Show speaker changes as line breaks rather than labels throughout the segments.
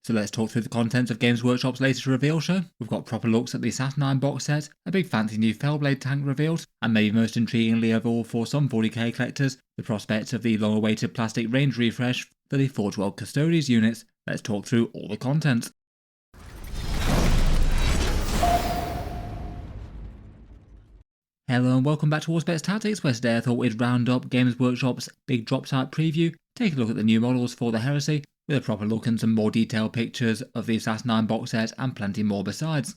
So let's talk through the contents of Games Workshop's latest reveal show. We've got proper looks at the Saturnine box set, a big fancy new Fellblade tank revealed, and maybe most intriguingly of all for some 40k collectors, the prospect of the long-awaited plastic range refresh for the Forge World Custodes units. Let's talk through all the content. Hello and welcome back to Warsbets Tactics, where today I thought we'd round up Games Workshop's big Dropsite preview, take a look at the new models for the Heresy, with a proper look and some more detailed pictures of the Saturnine box set and plenty more besides.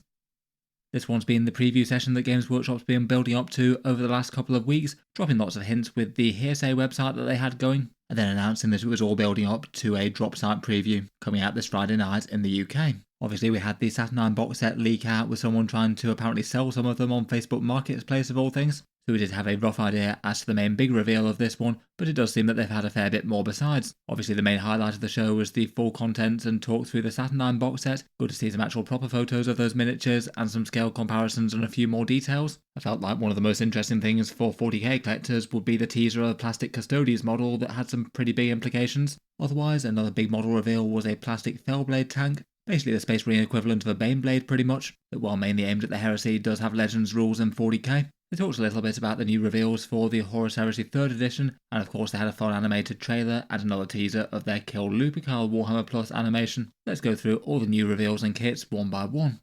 This one's been the preview session that Games Workshop's been building up to over the last couple of weeks, dropping lots of hints with the Hearsay website that they had going, and then announcing that it was all building up to a Dropsite preview coming out this Friday night in the UK. Obviously we had the Saturnine box set leak out with someone trying to apparently sell some of them on Facebook Marketplace of all things, so we did have a rough idea as to the main big reveal of this one, but it does seem that they've had a fair bit more besides. Obviously the main highlight of the show was the full contents and talk through the Saturnine box set. Good to see some actual proper photos of those miniatures and some scale comparisons and a few more details. I felt like one of the most interesting things for 40k collectors would be the teaser of a plastic Custodes model that had some pretty big implications. Otherwise, another big model reveal was a plastic Fellblade tank, basically the Space Marine equivalent of a Baneblade pretty much, that while mainly aimed at the Heresy does have Legends rules in 40k. They talked a little bit about the new reveals for the Horus Heresy 3rd edition, and of course they had a fun animated trailer and another teaser of their Kill Lupercal Warhammer Plus animation. Let's go through all the new reveals and kits one by one.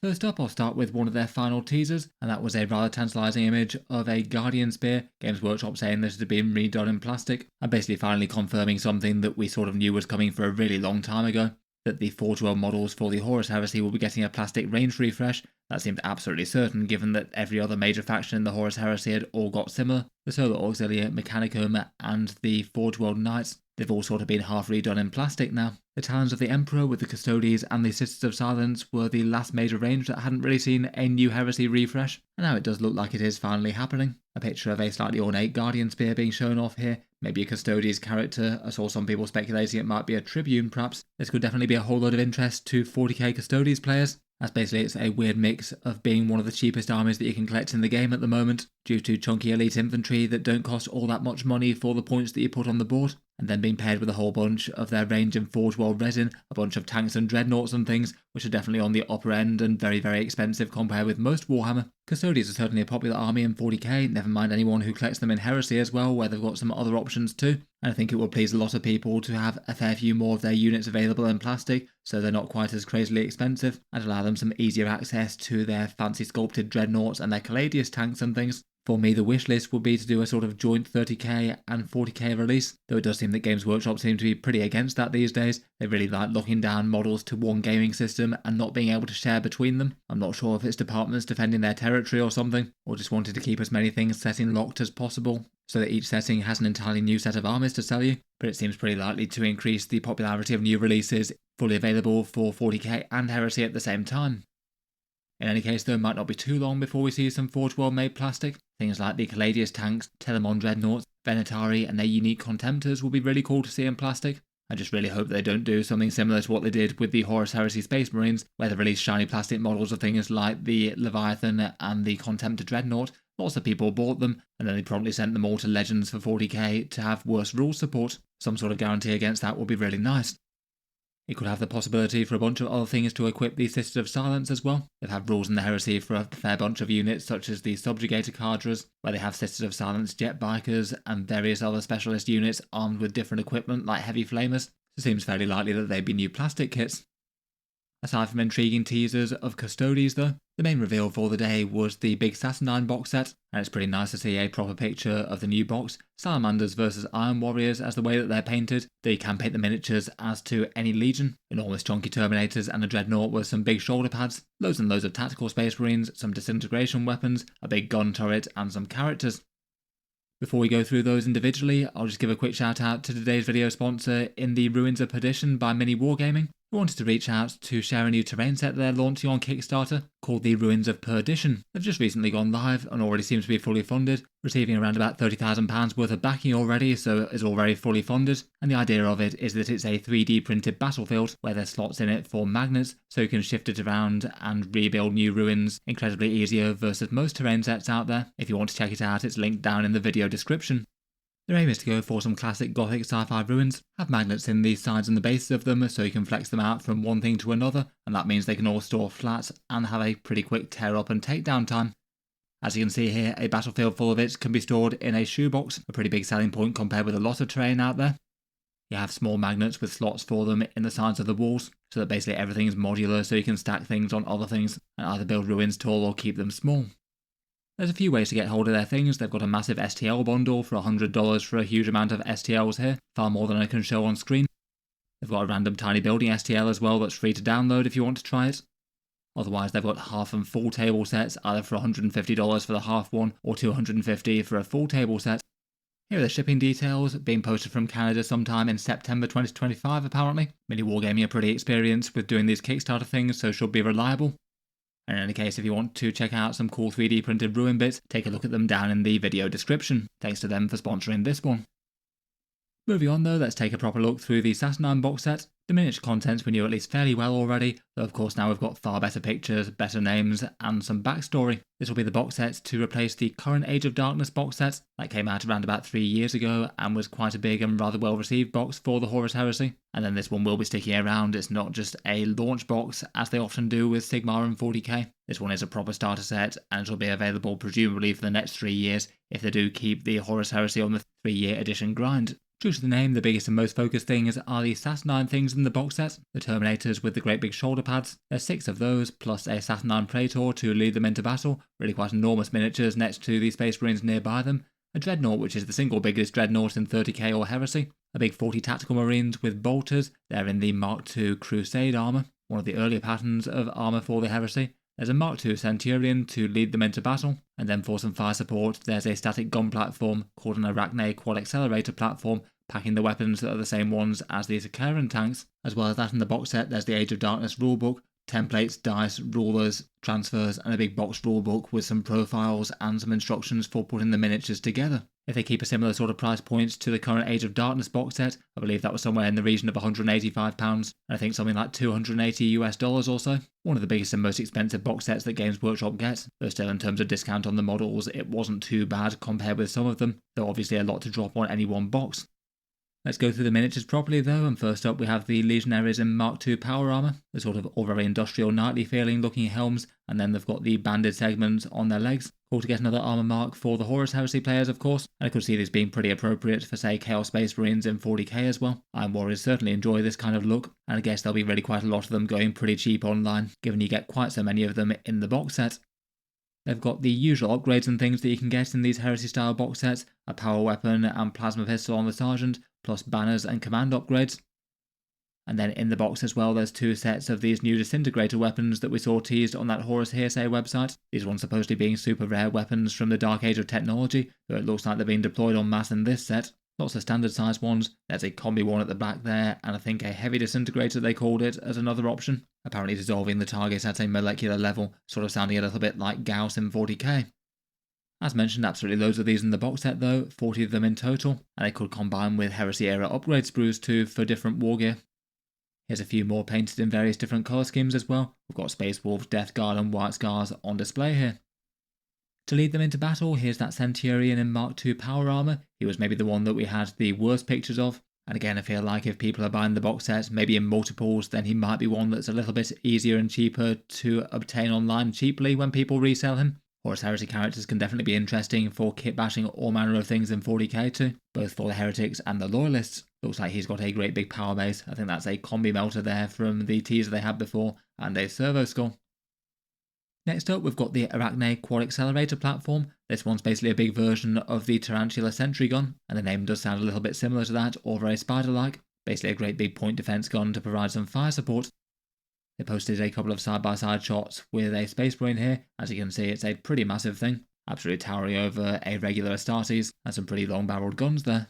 First up, I'll start with one of their final teasers, and that was a rather tantalising image of a Guardian Spear, Games Workshop saying this had been redone in plastic, and basically finally confirming something that we sort of knew was coming for a really long time ago, that the Forge World models for the Horus Heresy will be getting a plastic range refresh. That seemed absolutely certain given that every other major faction in the Horus Heresy had all got similar. The Solar Auxilia, Mechanicum and the Forge World Knights, they've all sort of been half redone in plastic now. The Talons of the Emperor with the Custodes and the Sisters of Silence were the last major range that hadn't really seen a new Heresy refresh, and now it does look like it is finally happening. A picture of a slightly ornate Guardian Spear being shown off here, maybe a Custodes character. I saw some people speculating it might be a Tribune perhaps. This could definitely be a whole lot of interest to 40k Custodes players, as basically it's a weird mix of being one of the cheapest armies that you can collect in the game at the moment, due to chunky elite infantry that don't cost all that much money for the points that you put on the board, and then being paired with a whole bunch of their range in Forge World resin, a bunch of tanks and dreadnoughts and things, which are definitely on the upper end and very, very expensive compared with most Warhammer. Custodes are certainly a popular army in 40k, never mind anyone who collects them in Heresy as well, where they've got some other options too, and I think it will please a lot of people to have a fair few more of their units available in plastic, so they're not quite as crazily expensive, and allow them some easier access to their fancy sculpted dreadnoughts and their Caladius tanks and things. For me, the wish list would be to do a sort of joint 30k and 40k release, though it does seem that Games Workshop seem to be pretty against that these days. They really like locking down models to one gaming system and not being able to share between them. I'm not sure if it's departments defending their territory or something, or just wanted to keep as many things setting locked as possible, so that each setting has an entirely new set of armies to sell you, but it seems pretty likely to increase the popularity of new releases fully available for 40k and Heresy at the same time. In any case though, it might not be too long before we see some Forge World made plastic. Things like the Caladius tanks, Telemon Dreadnoughts, Venatari and their unique Contemptors will be really cool to see in plastic. I just really hope they don't do something similar to what they did with the Horus Heresy Space Marines, where they released shiny plastic models of things like the Leviathan and the Contemptor Dreadnought. Lots of people bought them, and then they promptly sent them all to Legends for 40k to have worse rules support. Some sort of guarantee against that would be really nice. It could have the possibility for a bunch of other things to equip the Sisters of Silence as well. They've had rules in the Heresy for a fair bunch of units such as the Subjugator Cadres, where they have Sisters of Silence jet bikers and various other specialist units armed with different equipment like heavy flamers. So it seems fairly likely that they'd be new plastic kits. Aside from intriguing teasers of Custodes though, the main reveal for the day was the big Saturnine box set, and it's pretty nice to see a proper picture of the new box, Salamanders versus Iron Warriors as the way that they're painted. They can paint the miniatures as to any legion, enormous chunky Terminators and a Dreadnought with some big shoulder pads, loads and loads of tactical Space Marines, some disintegration weapons, a big gun turret and some characters. Before we go through those individually, I'll just give a quick shout out to today's video sponsor in the Ruins of Perdition by Mini Wargaming, who wanted to reach out to share a new terrain set they're launching on Kickstarter called the Ruins of Perdition. They've just recently gone live and already seems to be fully funded, receiving around about £30,000 worth of backing already, so it's all very fully funded, and the idea of it is that it's a 3D printed battlefield where there's slots in it for magnets, so you can shift it around and rebuild new ruins incredibly easier versus most terrain sets out there. If you want to check it out, it's linked down in the video description. Their aim is to go for some classic gothic sci-fi ruins, have magnets in the sides and the bases of them so you can flex them out from one thing to another, and that means they can all store flat and have a pretty quick tear up and takedown time. As you can see here, a battlefield full of it can be stored in a shoebox, a pretty big selling point compared with a lot of terrain out there. You have small magnets with slots for them in the sides of the walls, so that basically everything is modular so you can stack things on other things and either build ruins tall or keep them small. There's a few ways to get hold of their things. They've got a massive STL bundle for $100 for a huge amount of STLs here, far more than I can show on screen. They've got a random tiny building STL as well that's free to download if you want to try it. Otherwise, they've got half and full table sets, either for $150 for the half one or $250 for a full table set. Here are the shipping details, being posted from Canada sometime in September 2025 apparently. Mini Wargaming are pretty experienced with doing these Kickstarter things, so should be reliable. And in any case, if you want to check out some cool 3D printed ruin bits, take a look at them down in the video description. Thanks to them for sponsoring this one. Moving on though, let's take a proper look through the Saturnine box set. The miniature contents we knew at least fairly well already, though of course now we've got far better pictures, better names, and some backstory. This will be the box set to replace the current Age of Darkness box set that came out around about 3 years ago and was quite a big and rather well received box for the Horus Heresy. And then this one will be sticking around. It's not just a launch box as they often do with Sigmar and 40k. This one is a proper starter set and it'll be available presumably for the next 3 years if they do keep the Horus Heresy on the 3-year edition grind. True to the name, the biggest and most focused things are the Saturnine things in the box set. The Terminators with the great big shoulder pads. There's 6 of those, plus a Saturnine Praetor to lead them into battle. Really quite enormous miniatures next to the Space Marines nearby them. A Dreadnought, which is the single biggest Dreadnought in 30k or Heresy. A big 40 Tactical Marines with bolters. They're in the Mk2 Crusade armour, one of the earlier patterns of armour for the Heresy. There's a Mk2 Centurion to lead them into battle, and then for some fire support there's a static gun platform called an Araknae Quad Accelerator platform, packing the weapons that are the same ones as the Saturnine tanks. As well as that in the box set there's the Age of Darkness rulebook, templates, dice, rulers, transfers, and a big box rulebook with some profiles and some instructions for putting the miniatures together. If they keep a similar sort of price point to the current Age of Darkness box set, I believe that was somewhere in the region of £185, and I think something like $280 or so. One of the biggest and most expensive box sets that Games Workshop gets, though still in terms of discount on the models it wasn't too bad compared with some of them, though obviously a lot to drop on any one box. Let's go through the miniatures properly though, and first up we have the Legionaries in Mk2 power armour, the sort of all very industrial knightly feeling looking helms, and then they've got the banded segments on their legs. Cool to get another armour mark for the Horus Heresy players of course, and I could see this being pretty appropriate for say Chaos Space Marines in 40k as well. Iron Warriors certainly enjoy this kind of look, and I guess there'll be really quite a lot of them going pretty cheap online, given you get quite so many of them in the box set. They've got the usual upgrades and things that you can get in these Heresy style box sets, a power weapon and plasma pistol on the Sergeant, plus banners and command upgrades. And then in the box as well there's 2 sets of these new disintegrator weapons that we saw teased on that Horus Heresy website. These ones supposedly being super rare weapons from the Dark Age of technology, though it looks like they're being deployed en masse in this set. Lots of standard size ones, there's a combi one at the back there, and I think a heavy disintegrator they called it as another option, apparently dissolving the target at a molecular level, sort of sounding a little bit like Gauss in 40k. As mentioned, absolutely loads of these in the box set though, 40 of them in total, and they could combine with Heresy era upgrade sprues too for different war gear. Here's a few more painted in various different colour schemes as well. We've got Space Wolves, Death Guard and White Scars on display here. To lead them into battle, here's that Centurion in Mk2 power armour. He was maybe the one that we had the worst pictures of, and again I feel like if people are buying the box set, maybe in multiples, then he might be one that's a little bit easier and cheaper to obtain online cheaply when people resell him. Horus Heresy characters can definitely be interesting for kit bashing all manner of things in 40k too, both for the heretics and the loyalists. Looks like he's got a great big power base. I think that's a combi melter there from the teaser they had before, and a servo skull. Next up we've got the Araknae Quad Accelerator platform. This one's basically a big version of the Tarantula sentry gun, and the name does sound a little bit similar to that, or very spider-like. Basically a great big point defense gun to provide some fire support. They posted a couple of side-by-side shots with a Space Marine here. As you can see, it's a pretty massive thing, absolutely towering over a regular Astartes, and some pretty long-barreled guns there.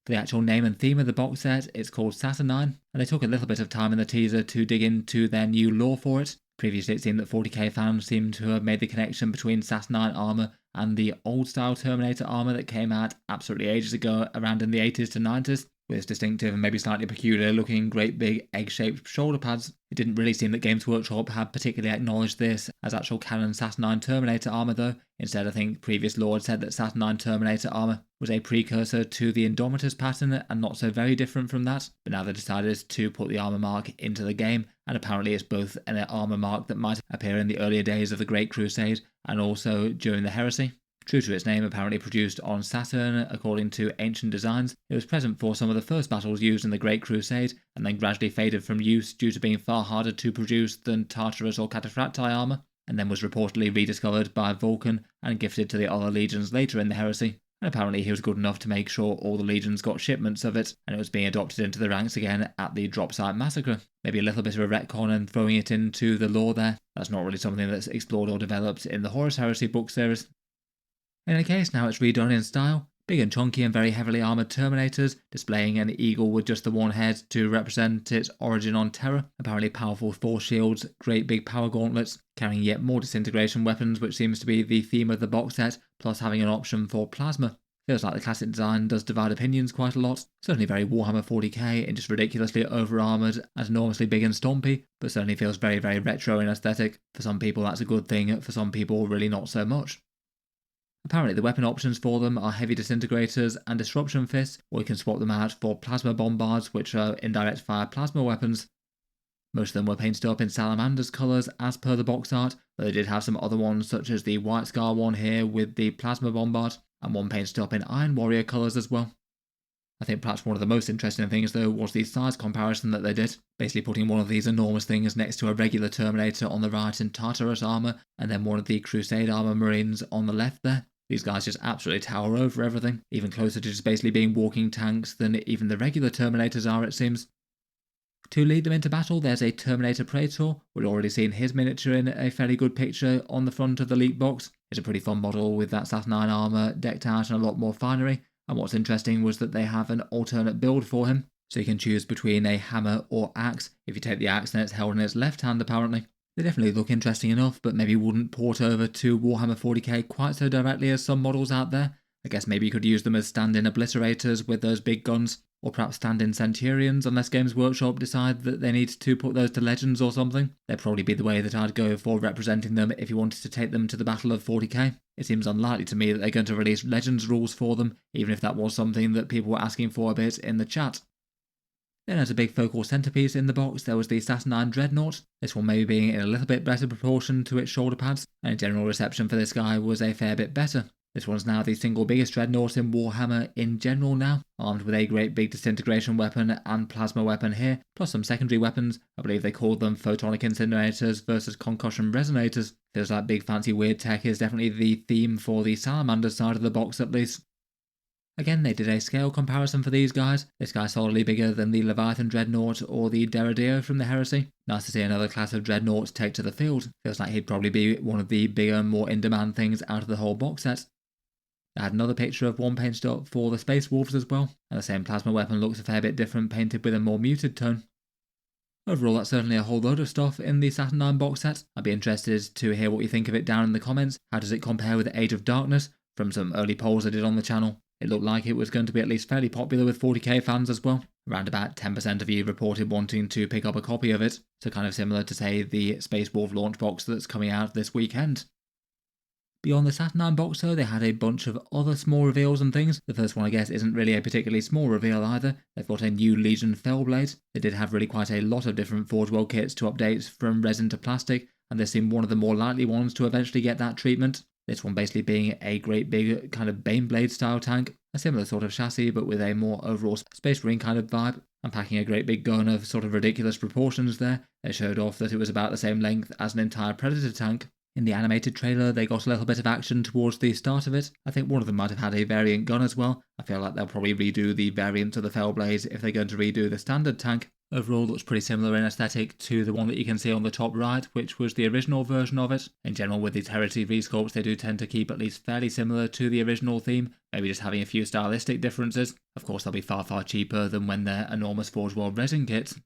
For the actual name and theme of the box set, it's called Saturnine, and they took a little bit of time in the teaser to dig into their new lore for it. Previously it seemed that 40k fans seemed to have made the connection between Saturnine armour and the old-style Terminator armour that came out absolutely ages ago, around in the 80s to 90s. with its distinctive and maybe slightly peculiar looking great big egg-shaped shoulder pads. It didn't really seem that Games Workshop had particularly acknowledged this as actual canon Saturnine Terminator armour though. Instead, I think previous lore had said that Saturnine Terminator armour was a precursor to the Indomitus pattern and not so very different from that, but now they decided to put the armour mark into the game, and apparently it's both an armour mark that might appear in the earlier days of the Great Crusade and also during the Heresy. True to its name, apparently produced on Saturn according to ancient designs, it was present for some of the first battles used in the Great Crusade, and then gradually faded from use due to being far harder to produce than Tartarus or Cataphractii armour, and then was reportedly rediscovered by Vulcan and gifted to the other legions later in the Heresy. And apparently he was good enough to make sure all the legions got shipments of it, and it was being adopted into the ranks again at the Dropsite massacre. Maybe a little bit of a retcon and throwing it into the lore there. That's not really something that's explored or developed in the Horus Heresy book series. In any case, now it's redone in style. Big and chunky and very heavily armoured Terminators, displaying an eagle with just the one head to represent its origin on Terra, apparently powerful force shields, great big power gauntlets, carrying yet more disintegration weapons, which seems to be the theme of the box set, plus having an option for plasma. Feels like the classic design does divide opinions quite a lot, certainly very Warhammer 40k and just ridiculously over-armoured and enormously big and stompy, but certainly feels very retro in aesthetic. For some people that's a good thing, for some people really not so much. Apparently the weapon options for them are heavy disintegrators and disruption fists, or you can swap them out for plasma bombards, which are indirect fire plasma weapons. Most of them were painted up in Salamander's colours as per the box art, but they did have some other ones such as the White Scar one here with the plasma bombard, and one painted up in Iron Warrior colours as well. I think perhaps one of the most interesting things though was the size comparison that they did, basically putting one of these enormous things next to a regular Terminator on the right in Tartarus armour, and then one of the Crusade armour Marines on the left there. These guys just absolutely tower over everything, even closer to just basically being walking tanks than even the regular Terminators are, it seems. To lead them into battle, there's a Terminator Praetor. We'd already seen his miniature in a fairly good picture on the front of the leak box. It's a pretty fun model with that Saturnine armour decked out and a lot more finery, and what's interesting was that they have an alternate build for him, so you can choose between a hammer or axe. If you take the axe, then it's held in its left hand apparently. They definitely look interesting enough, but maybe wouldn't port over to Warhammer 40k quite so directly as some models out there. I guess maybe you could use them as stand-in obliterators with those big guns, or perhaps stand-in Centurions unless Games Workshop decide that they need to put those to Legends or something. That'd probably be the way that I'd go for representing them if you wanted to take them to the Battle of 40k. It seems unlikely to me that they're going to release Legends rules for them, even if that was something that people were asking for a bit in the chat. Then as a big focal centrepiece in the box, there was the Saturnine Dreadnought, this one maybe being in a little bit better proportion to its shoulder pads, and general reception for this guy was a fair bit better. This one's now the single biggest Dreadnought in Warhammer in general now, armed with a great big disintegration weapon and plasma weapon here, plus some secondary weapons. I believe they called them photonic incinerators versus concussion resonators. Feels like big fancy weird tech is definitely the theme for the Salamander side of the box at least. Again, they did a scale comparison for these guys. This guy's solidly bigger than the Leviathan Dreadnought or the Derrideo from the Heresy. Nice to see another class of Dreadnoughts take to the field. Feels like he'd probably be one of the bigger, more in-demand things out of the whole box set. I had another picture of one painted up for the Space Wolves as well, and the same plasma weapon looks a fair bit different, painted with a more muted tone. Overall, that's certainly a whole load of stuff in the Saturnine box set. I'd be interested to hear what you think of it down in the comments. How does it compare with Age of Darkness? From some early polls I did on the channel, it looked like it was going to be at least fairly popular with 40k fans as well. Around about 10% of you reported wanting to pick up a copy of it, so kind of similar to say the Space Wolf launch box that's coming out this weekend. Beyond the Saturnine box though, they had a bunch of other small reveals and things. The first one I guess isn't really a particularly small reveal either. They've got a new Legion Fellblade. They did have really quite a lot of different Forge World kits to update from resin to plastic, and this seemed one of the more likely ones to eventually get that treatment. This one basically being a great big kind of Baneblade style tank, a similar sort of chassis but with a more overall Space Marine kind of vibe, and packing a great big gun of sort of ridiculous proportions there. They showed off that it was about the same length as an entire Predator tank. In the animated trailer they got a little bit of action towards the start of it. I think one of them might have had a variant gun as well. I feel like they'll probably redo the variant of the Fellblade if they're going to redo the standard tank. Overall looks pretty similar in aesthetic to the one that you can see on the top right, which was the original version of it. In general with these Heresy resculpts they do tend to keep at least fairly similar to the original theme, maybe just having a few stylistic differences. Of course they'll be far cheaper than when they're enormous Forge World resin kits.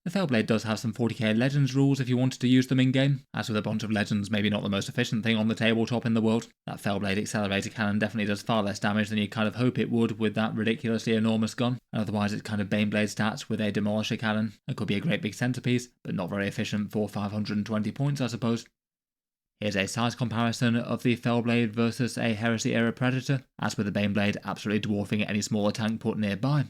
The Fellblade does have some 40k Legends rules if you wanted to use them in-game. As with a bunch of Legends, maybe not the most efficient thing on the tabletop in the world. That Fellblade Accelerator cannon definitely does far less damage than you kind of hope it would with that ridiculously enormous gun. And otherwise it's kind of Baneblade stats with a Demolisher cannon. It could be a great big centerpiece, but not very efficient for 520 points I suppose. Here's a size comparison of the Fellblade versus a Heresy era Predator, as with the Baneblade absolutely dwarfing any smaller tank put nearby.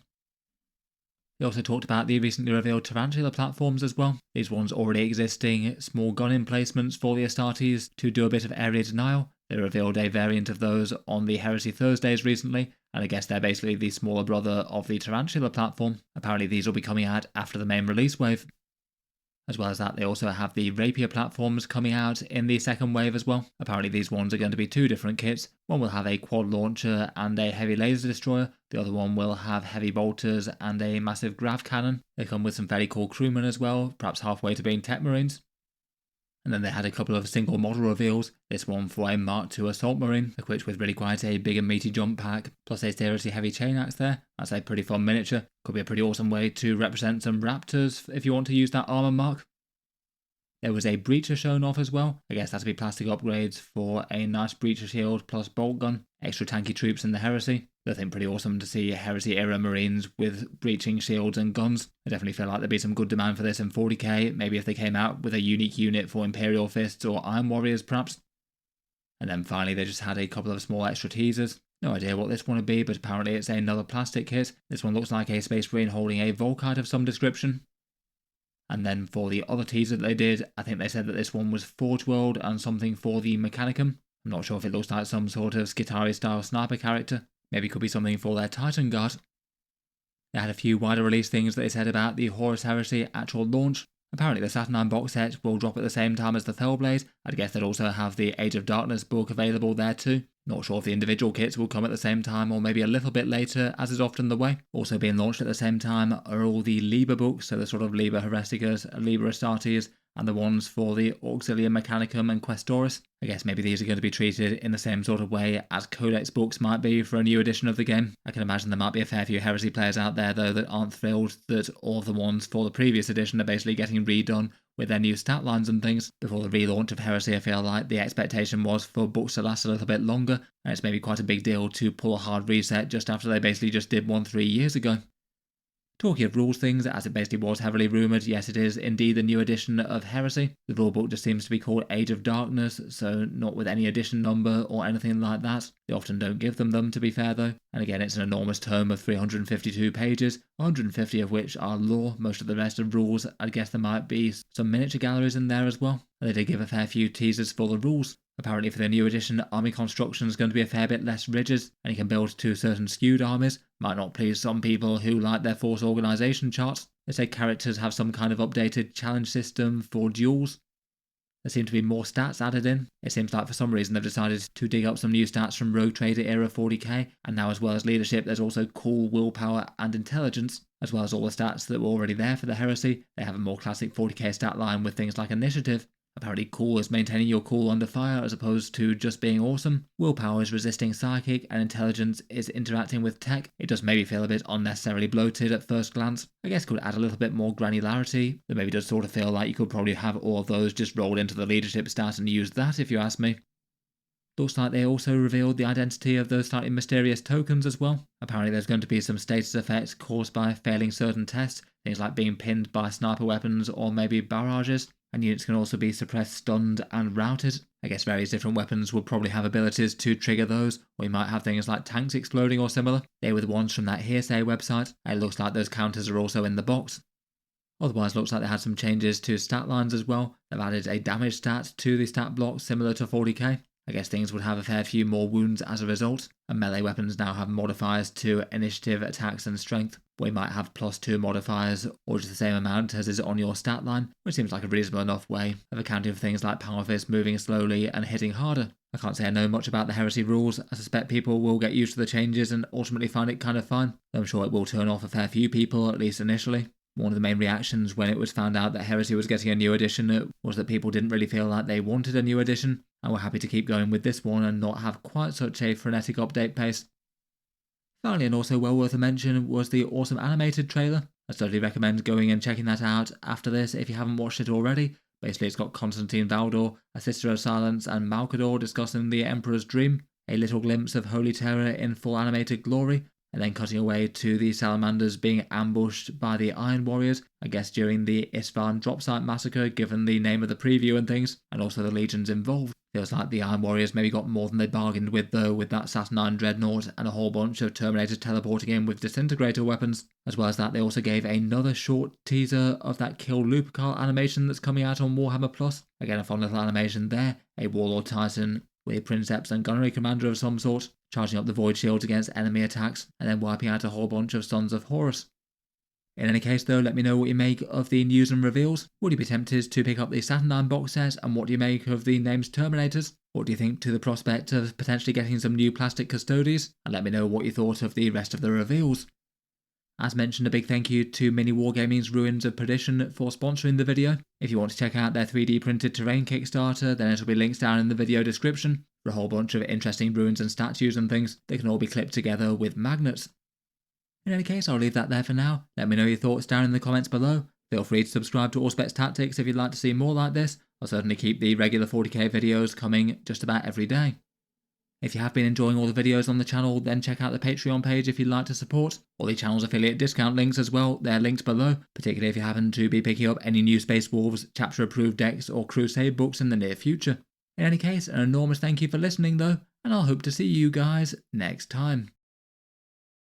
They also talked about the recently revealed Tarantula platforms as well. These ones already existing small gun emplacements for the Astartes to do a bit of area denial. They revealed a variant of those on the Heresy Thursdays recently, and I guess they're basically the smaller brother of the Tarantula platform. Apparently these will be coming out after the main release wave. As well as that, they also have the Rapier platforms coming out in the second wave as well. Apparently these ones are going to be two different kits. One will have a quad launcher and a heavy laser destroyer. The other one will have heavy bolters and a massive grav cannon. They come with some very cool crewmen as well, perhaps halfway to being Tech Marines. And then they had a couple of single model reveals, this one for a Mk2 Assault Marine, equipped with really quite a big and meaty jump pack, plus a seriously heavy chain axe there. That's a pretty fun miniature. Could be a pretty awesome way to represent some Raptors if you want to use that armor mark. There was a Breacher shown off as well. I guess that'd be plastic upgrades for a nice Breacher shield plus bolt gun, extra tanky troops in the Heresy. I think pretty awesome to see Heresy era Marines with breaching shields and guns. I definitely feel like there'd be some good demand for this in 40k, maybe if they came out with a unique unit for Imperial Fists or Iron Warriors perhaps. And then finally they just had a couple of small extra teasers. No idea what this one would be, but apparently it's another plastic kit. This one looks like a Space Marine holding a Volkite of some description. And then for the other teaser that they did, I think they said that this one was Forge World and something for the Mechanicum. I'm not sure if it looks like some sort of Skitarii style sniper character. Maybe it could be something for their Titan Guard. They had a few wider release things that they said about the Horus Heresy actual launch. Apparently the Saturnine box set will drop at the same time as the Fellblade. I'd guess they'd also have the Age of Darkness book available there too. Not sure if the individual kits will come at the same time or maybe a little bit later, as is often the way. Also being launched at the same time are all the Liber books, so the sort of Liber Hereticus, Liber Astartes, and the ones for the Auxilia Mechanicum and Questoris. I guess maybe these are going to be treated in the same sort of way as Codex books might be for a new edition of the game. I can imagine there might be a fair few Heresy players out there though that aren't thrilled that all the ones for the previous edition are basically getting redone with their new stat lines and things. Before the relaunch of Heresy, I feel like the expectation was for books to last a little bit longer, and it's maybe quite a big deal to pull a hard reset just after they basically just did one 3 years ago. Talking of rules things, as it basically was heavily rumoured, yes it is indeed the new edition of Heresy. The rulebook just seems to be called Age of Darkness, so not with any edition number or anything like that. They often don't give them to be fair though. And again, it's an enormous tome of 352 pages, 150 of which are lore, most of the rest are rules. I guess there might be some miniature galleries in there as well. And they did give a fair few teasers for the rules. Apparently for the new edition, army construction is going to be a fair bit less rigid, and you can build two certain skewed armies. Might not please some people who like their force organisation charts. They say characters have some kind of updated challenge system for duels. There seem to be more stats added in. It seems like for some reason they've decided to dig up some new stats from Rogue Trader era 40k, and now as well as leadership there's also cool, willpower and intelligence, as well as all the stats that were already there for the Heresy. They have a more classic 40k stat line with things like initiative. Apparently cool is maintaining your cool under fire as opposed to just being awesome. Willpower is resisting psychic, and intelligence is interacting with tech. It does maybe feel a bit unnecessarily bloated at first glance. I guess could add a little bit more granularity. It maybe does sort of feel like you could probably have all of those just rolled into the leadership stat and use that if you ask me. Looks like they also revealed the identity of those slightly mysterious tokens as well. Apparently there's going to be some status effects caused by failing certain tests, things like being pinned by sniper weapons or maybe barrages. And units can also be suppressed, stunned, and routed. I guess various different weapons will probably have abilities to trigger those, or you might have things like tanks exploding or similar. They were the ones from that Hearsay website. It looks like those counters are also in the box. Otherwise, looks like they had some changes to stat lines as well. They've added a damage stat to the stat block similar to 40k. I guess things would have a fair few more wounds as a result, and melee weapons now have modifiers to initiative, attacks and strength. We might have +2 modifiers, or just the same amount as is on your stat line, which seems like a reasonable enough way of accounting for things like Power Fist moving slowly and hitting harder. I can't say I know much about the Heresy rules. I suspect people will get used to the changes and ultimately find it kind of fun. I'm sure it will turn off a fair few people, at least initially. One of the main reactions when it was found out that Heresy was getting a new edition was that people didn't really feel like they wanted a new edition, and were happy to keep going with this one and not have quite such a frenetic update pace. Finally, and also well worth a mention, was the awesome animated trailer. I certainly recommend going and checking that out after this if you haven't watched it already. Basically, it's got Constantine Valdor, a Sister of Silence, and Malkador discussing the Emperor's Dream, a little glimpse of Holy Terror in full animated glory, and then cutting away to the Salamanders being ambushed by the Iron Warriors, I guess during the Isfahan Dropsite massacre, given the name of the preview and things, and also the legions involved. Feels like the Iron Warriors maybe got more than they bargained with though, with that Saturnine Dreadnought and a whole bunch of Terminators teleporting in with disintegrator weapons. As well as that, they also gave another short teaser of that Kill Lupercal animation that's coming out on Warhammer Plus. Again, a fun little animation there, a Warlord Titan with Princeps and Gunnery Commander of some sort, charging up the Void Shields against enemy attacks, and then wiping out a whole bunch of Sons of Horus. In any case though, let me know what you make of the news and reveals. Would you be tempted to pick up the Saturnine box set, and what do you make of the named Terminators? What do you think to the prospect of potentially getting some new plastic Custodes? And let me know what you thought of the rest of the reveals. As mentioned, a big thank you to Mini Wargaming's Ruins of Perdition for sponsoring the video. If you want to check out their 3D printed terrain Kickstarter, then it'll be linked down in the video description for a whole bunch of interesting ruins and statues and things that can all be clipped together with magnets. In any case, I'll leave that there for now. Let me know your thoughts down in the comments below. Feel free to subscribe to Auspex Tactics if you'd like to see more like this. I'll certainly keep the regular 40k videos coming just about every day. If you have been enjoying all the videos on the channel, then check out the Patreon page if you'd like to support. All the channel's affiliate discount links as well, they're linked below, particularly if you happen to be picking up any new Space Wolves chapter approved decks or Crusade books in the near future. In any case, an enormous thank you for listening though, and I'll hope to see you guys next time.